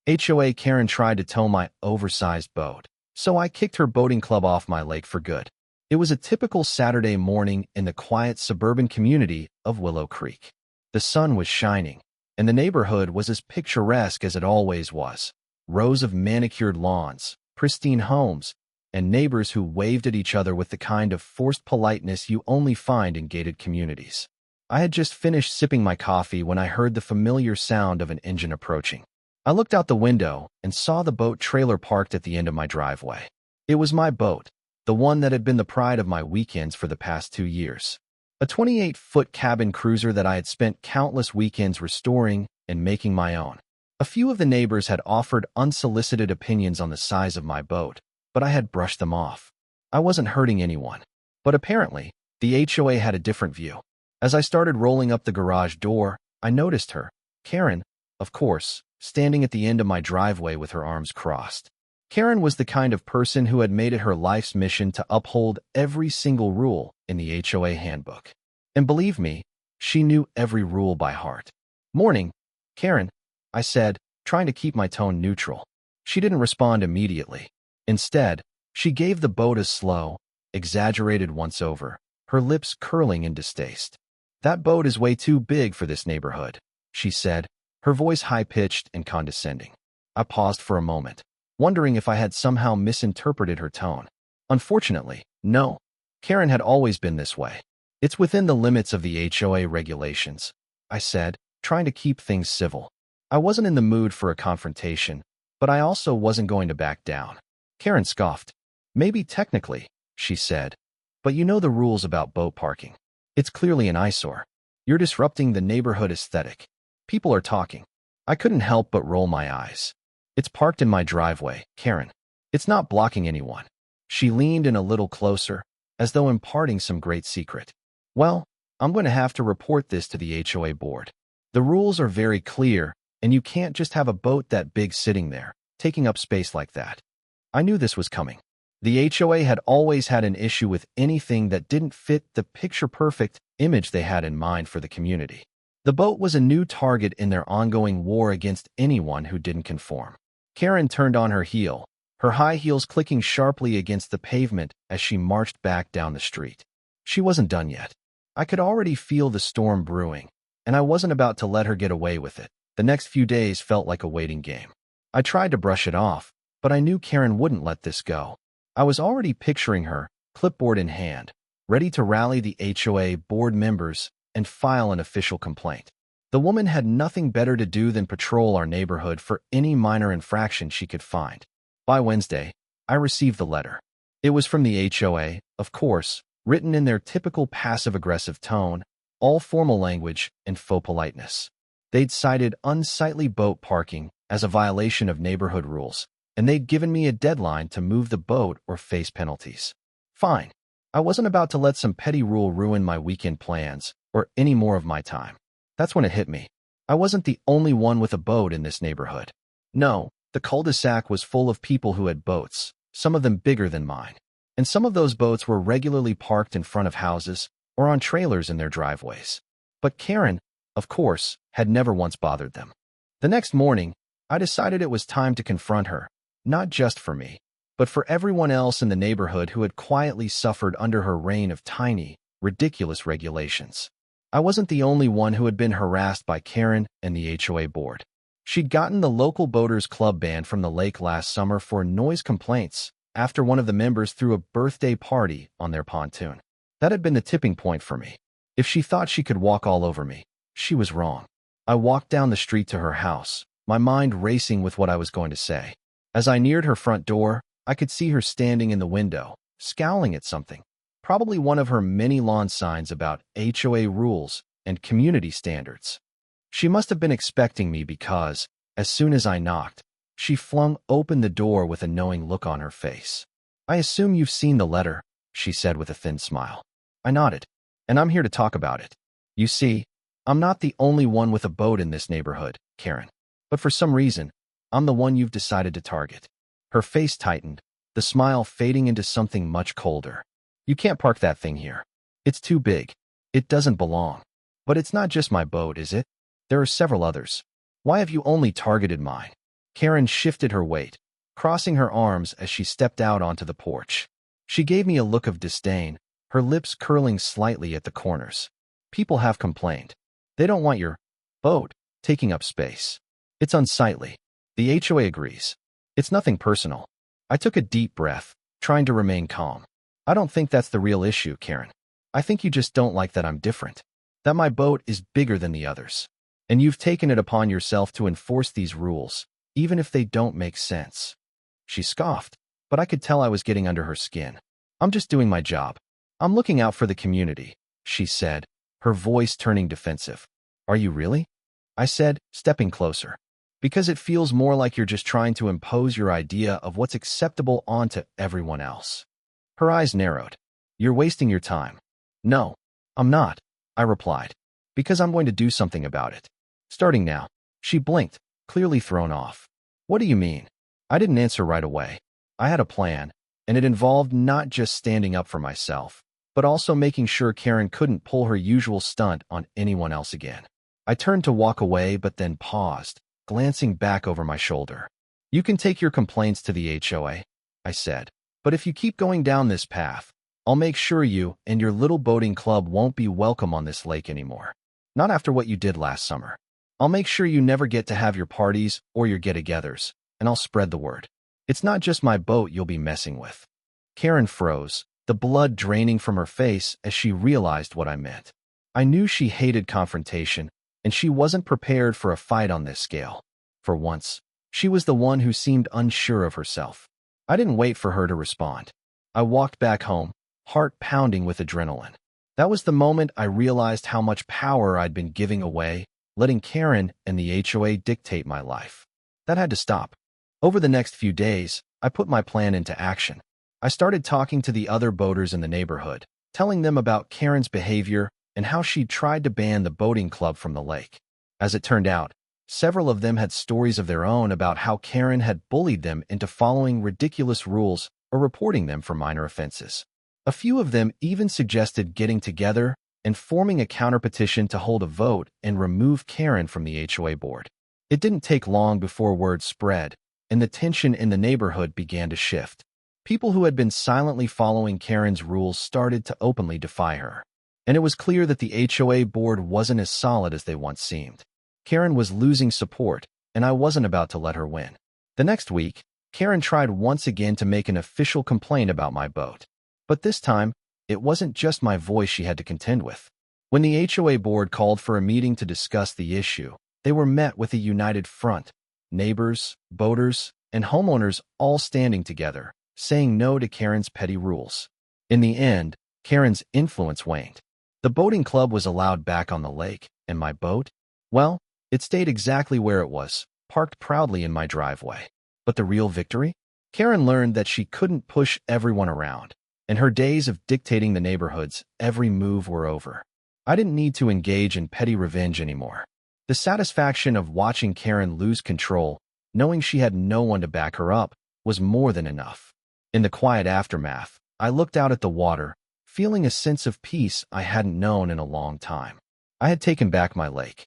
HOA Karen tried to tow my oversized boat, so I kicked her boating club off my lake for good. It was a typical Saturday morning in the quiet suburban community of Willow Creek. The sun was shining, and the neighborhood was as picturesque as it always was. Rows of manicured lawns, pristine homes, and neighbors who waved at each other with the kind of forced politeness you only find in gated communities. I had just finished sipping my coffee when I heard the familiar sound of an engine approaching. I looked out the window and saw the boat trailer parked at the end of my driveway. It was my boat, the one that had been the pride of my weekends for the past 2 years. A 28-foot cabin cruiser that I had spent countless weekends restoring and making my own. A few of the neighbors had offered unsolicited opinions on the size of my boat, but I had brushed them off. I wasn't hurting anyone. But apparently, the HOA had a different view. As I started rolling up the garage door, I noticed her, Karen, of course, standing at the end of my driveway with her arms crossed. Karen was the kind of person who had made it her life's mission to uphold every single rule in the HOA handbook. And believe me, she knew every rule by heart. "Morning, Karen," I said, trying to keep my tone neutral. She didn't respond immediately. Instead, she gave the boat a slow, exaggerated once-over, her lips curling in distaste. "That boat is way too big for this neighborhood," she said, her voice high-pitched and condescending. I paused for a moment, wondering if I had somehow misinterpreted her tone. Unfortunately, no. Karen had always been this way. "It's within the limits of the HOA regulations," I said, trying to keep things civil. I wasn't in the mood for a confrontation, but I also wasn't going to back down. Karen scoffed. "Maybe technically," she said, "but you know the rules about boat parking. It's clearly an eyesore. You're disrupting the neighborhood aesthetic. People are talking." I couldn't help but roll my eyes. "It's parked in my driveway, Karen. It's not blocking anyone." She leaned in a little closer, as though imparting some great secret. "Well, I'm going to have to report this to the HOA board. The rules are very clear, and you can't just have a boat that big sitting there, taking up space like that." I knew this was coming. The HOA had always had an issue with anything that didn't fit the picture-perfect image they had in mind for the community. The boat was a new target in their ongoing war against anyone who didn't conform. Karen turned on her heel, her high heels clicking sharply against the pavement as she marched back down the street. She wasn't done yet. I could already feel the storm brewing, and I wasn't about to let her get away with it. The next few days felt like a waiting game. I tried to brush it off, but I knew Karen wouldn't let this go. I was already picturing her, clipboard in hand, ready to rally the HOA board members and file an official complaint. The woman had nothing better to do than patrol our neighborhood for any minor infraction she could find. By Wednesday, I received the letter. It was from the HOA, of course, written in their typical passive-aggressive tone, all formal language and faux politeness. They'd cited unsightly boat parking as a violation of neighborhood rules, and they'd given me a deadline to move the boat or face penalties. Fine. I wasn't about to let some petty rule ruin my weekend plans or any more of my time. That's when it hit me. I wasn't the only one with a boat in this neighborhood. No, the cul-de-sac was full of people who had boats, some of them bigger than mine. And some of those boats were regularly parked in front of houses or on trailers in their driveways. But Karen, of course, had never once bothered them. The next morning, I decided it was time to confront her, not just for me, but for everyone else in the neighborhood who had quietly suffered under her reign of tiny, ridiculous regulations. I wasn't the only one who had been harassed by Karen and the HOA board. She'd gotten the local boaters club banned from the lake last summer for noise complaints after one of the members threw a birthday party on their pontoon. That had been the tipping point for me. If she thought she could walk all over me, she was wrong. I walked down the street to her house, my mind racing with what I was going to say. As I neared her front door, I could see her standing in the window, scowling at something. Probably one of her many lawn signs about HOA rules and community standards. She must have been expecting me because, as soon as I knocked, she flung open the door with a knowing look on her face. "I assume you've seen the letter," she said with a thin smile. I nodded. "And I'm here to talk about it. You see, I'm not the only one with a boat in this neighborhood, Karen. But for some reason, I'm the one you've decided to target." Her face tightened, the smile fading into something much colder. "You can't park that thing here. It's too big. It doesn't belong. But it's not just my boat, is it? There are several others. Why have you only targeted mine?" Karen shifted her weight, crossing her arms as she stepped out onto the porch. She gave me a look of disdain, her lips curling slightly at the corners. People have complained. They don't want your boat taking up space. It's unsightly. The HOA agrees. It's nothing personal. I took a deep breath, trying to remain calm. I don't think that's the real issue, Karen. I think you just don't like that I'm different. That my boat is bigger than the others. And you've taken it upon yourself to enforce these rules, even if they don't make sense. She scoffed, but I could tell I was getting under her skin. I'm just doing my job. I'm looking out for the community, she said, her voice turning defensive. Are you really? I said, stepping closer. Because it feels more like you're just trying to impose your idea of what's acceptable onto everyone else. Her eyes narrowed. You're wasting your time. No, I'm not, I replied. Because I'm going to do something about it. Starting now. She blinked, clearly thrown off. What do you mean? I didn't answer right away. I had a plan, and it involved not just standing up for myself, but also making sure Karen couldn't pull her usual stunt on anyone else again. I turned to walk away but then paused, glancing back over my shoulder. You can take your complaints to the HOA, I said, but if you keep going down this path, I'll make sure you and your little boating club won't be welcome on this lake anymore. Not after what you did last summer. I'll make sure you never get to have your parties or your get-togethers, and I'll spread the word. It's not just my boat you'll be messing with. Karen froze, the blood draining from her face as she realized what I meant. I knew she hated confrontation, and she wasn't prepared for a fight on this scale. For once, she was the one who seemed unsure of herself. I didn't wait for her to respond. I walked back home, heart pounding with adrenaline. That was the moment I realized how much power I'd been giving away, letting Karen and the HOA dictate my life. That had to stop. Over the next few days, I put my plan into action. I started talking to the other boaters in the neighborhood, telling them about Karen's behavior and how she'd tried to ban the boating club from the lake. As it turned out, several of them had stories of their own about how Karen had bullied them into following ridiculous rules or reporting them for minor offenses. A few of them even suggested getting together and forming a counterpetition to hold a vote and remove Karen from the HOA board. It didn't take long before word spread, and the tension in the neighborhood began to shift. People who had been silently following Karen's rules started to openly defy her. And it was clear that the HOA board wasn't as solid as they once seemed. Karen was losing support, and I wasn't about to let her win. The next week, Karen tried once again to make an official complaint about my boat. But this time, it wasn't just my voice she had to contend with. When the HOA board called for a meeting to discuss the issue, they were met with a united front, neighbors, boaters, and homeowners all standing together, saying no to Karen's petty rules. In the end, Karen's influence waned. The boating club was allowed back on the lake, and my boat? Well, it stayed exactly where it was, parked proudly in my driveway. But the real victory? Karen learned that she couldn't push everyone around, and her days of dictating the neighborhood's every move were over. I didn't need to engage in petty revenge anymore. The satisfaction of watching Karen lose control, knowing she had no one to back her up, was more than enough. In the quiet aftermath, I looked out at the water, feeling a sense of peace I hadn't known in a long time. I had taken back my lake.